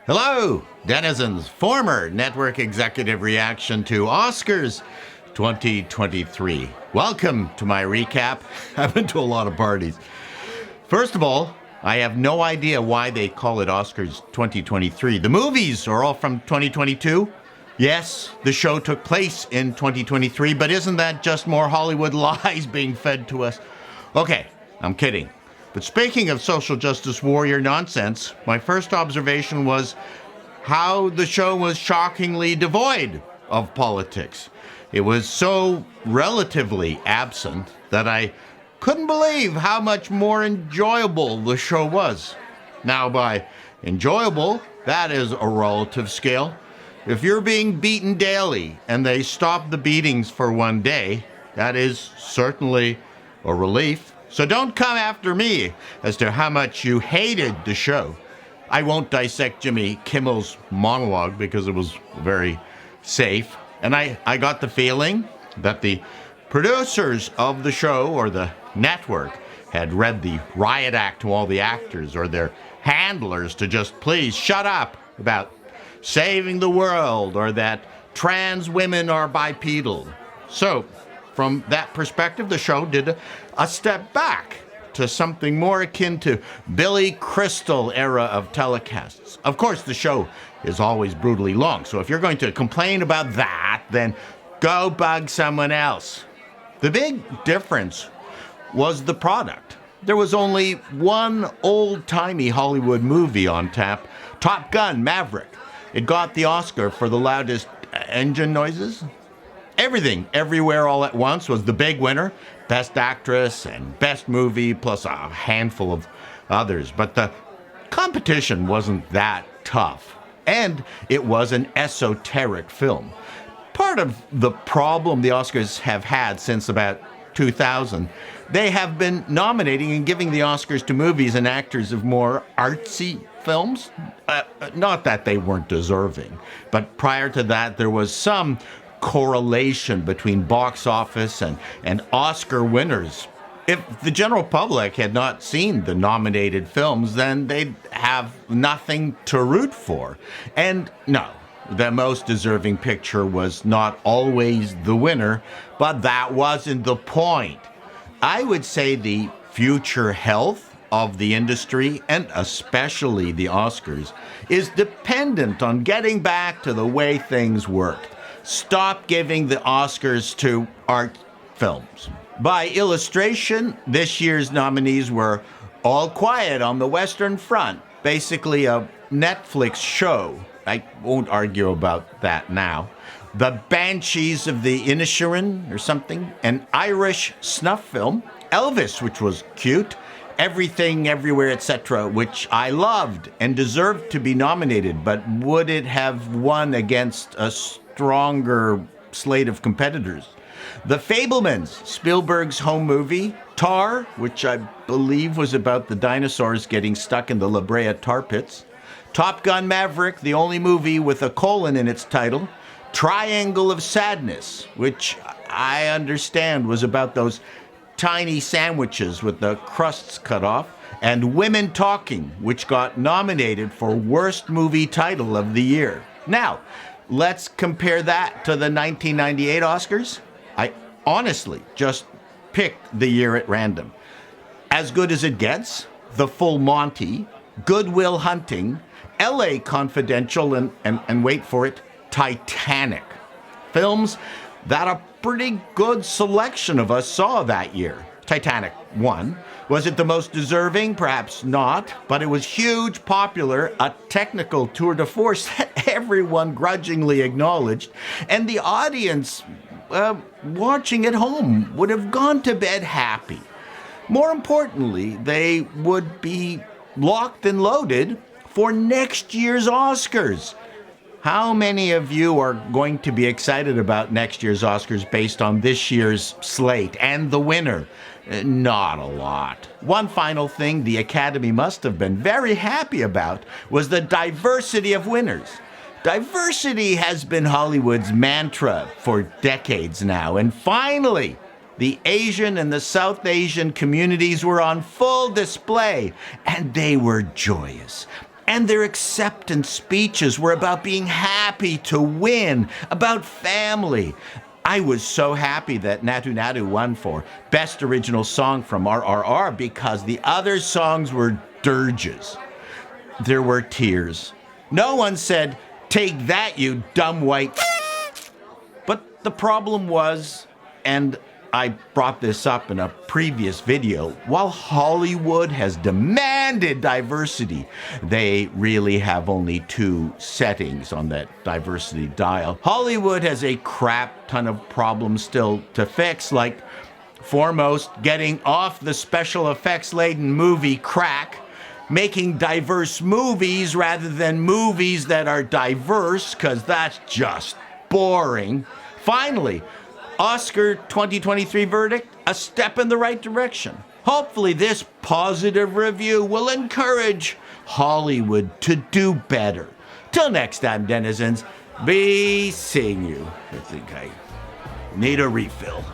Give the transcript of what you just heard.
Hello, denizens. Former network executive reaction to Oscars 2023. Welcome to my recap. I've been to a lot of parties. First of all, I have no idea why they call it Oscars 2023. The movies are all from 2022. Yes, the show took place in 2023, but isn't that just more Hollywood lies being fed to us? Okay, I'm kidding. But speaking of social justice warrior nonsense, my first observation was how the show was shockingly devoid of politics. It was so relatively absent that I couldn't believe how much more enjoyable the show was. Now, by enjoyable, that is a relative scale. If you're being beaten daily and they stop the beatings for one day, that is certainly a relief. So don't come after me as to how much you hated the show. I won't dissect Jimmy Kimmel's monologue because it was very safe. And I got the feeling that the producers of the show or the network had read the riot act to all the actors or their handlers to just please shut up about saving the world or that trans women are bipedal. So, from that perspective, the show did a step back to something more akin to Billy Crystal era of telecasts. Of course, the show is always brutally long, so if you're going to complain about that, then go bug someone else. The big difference was the product. There was only one old-timey Hollywood movie on tap, Top Gun: Maverick. It got the Oscar for the loudest engine noises. Everything, Everywhere, All at Once was the big winner. Best Actress and Best Movie, plus a handful of others. But the competition wasn't that tough. And it was an esoteric film. Part of the problem the Oscars have had since about 2000, they have been nominating and giving the Oscars to movies and actors of more artsy films. Not that they weren't deserving, but prior to that, there was some correlation between box office and Oscar winners. If the general public had not seen the nominated films, then they'd have nothing to root for. And no, the most deserving picture was not always the winner, but that wasn't the point. I would say the future health of the industry, and especially the Oscars, is dependent on getting back to the way things worked. Stop giving the Oscars to art films. By illustration, this year's nominees were All Quiet on the Western Front, basically a Netflix show. I won't argue about that now. The Banshees of the Inisherin or something, an Irish snuff film. Elvis, which was cute. Everything, Everywhere, etc., which I loved and deserved to be nominated, but would it have won against a stronger slate of competitors? The Fabelmans, Spielberg's home movie. Tar, which I believe was about the dinosaurs getting stuck in the La Brea tar pits. Top Gun: Maverick, the only movie with a colon in its title. Triangle of Sadness, which I understand was about those tiny sandwiches with the crusts cut off. And Women Talking, which got nominated for Worst Movie Title of the Year. Now, let's compare that to the 1998 Oscars. I honestly just picked the year at random. As Good as It Gets, The Full Monty, Good Will Hunting, LA Confidential, and wait for it, Titanic. Films that a pretty good selection of us saw that year. Titanic won. Was it the most deserving? Perhaps not, but it was huge, popular, a technical tour de force that everyone grudgingly acknowledged, and the audience watching at home would have gone to bed happy. More importantly, they would be locked and loaded for next year's Oscars. How many of you are going to be excited about next year's Oscars based on this year's slate and the winner? Not a lot. One final thing the Academy must have been very happy about was the diversity of winners. Diversity has been Hollywood's mantra for decades now, and finally, the Asian and the South Asian communities were on full display, and they were joyous. And their acceptance speeches were about being happy to win, about family. I was so happy that Natu Natu won for Best Original Song from RRR because the other songs were dirges. There were tears. No one said, "Take that, you dumb white." But the problem was, and I brought this up in a previous video, while Hollywood has demanded diversity, they really have only 2 settings on that diversity dial. Hollywood has a crap ton of problems still to fix, like foremost, getting off the special effects-laden movie crack, making diverse movies rather than movies that are diverse, because that's just boring. Finally, Oscar 2023 verdict, a step in the right direction. Hopefully this positive review will encourage Hollywood to do better. Till next time, denizens, be seeing you. I think I need a refill.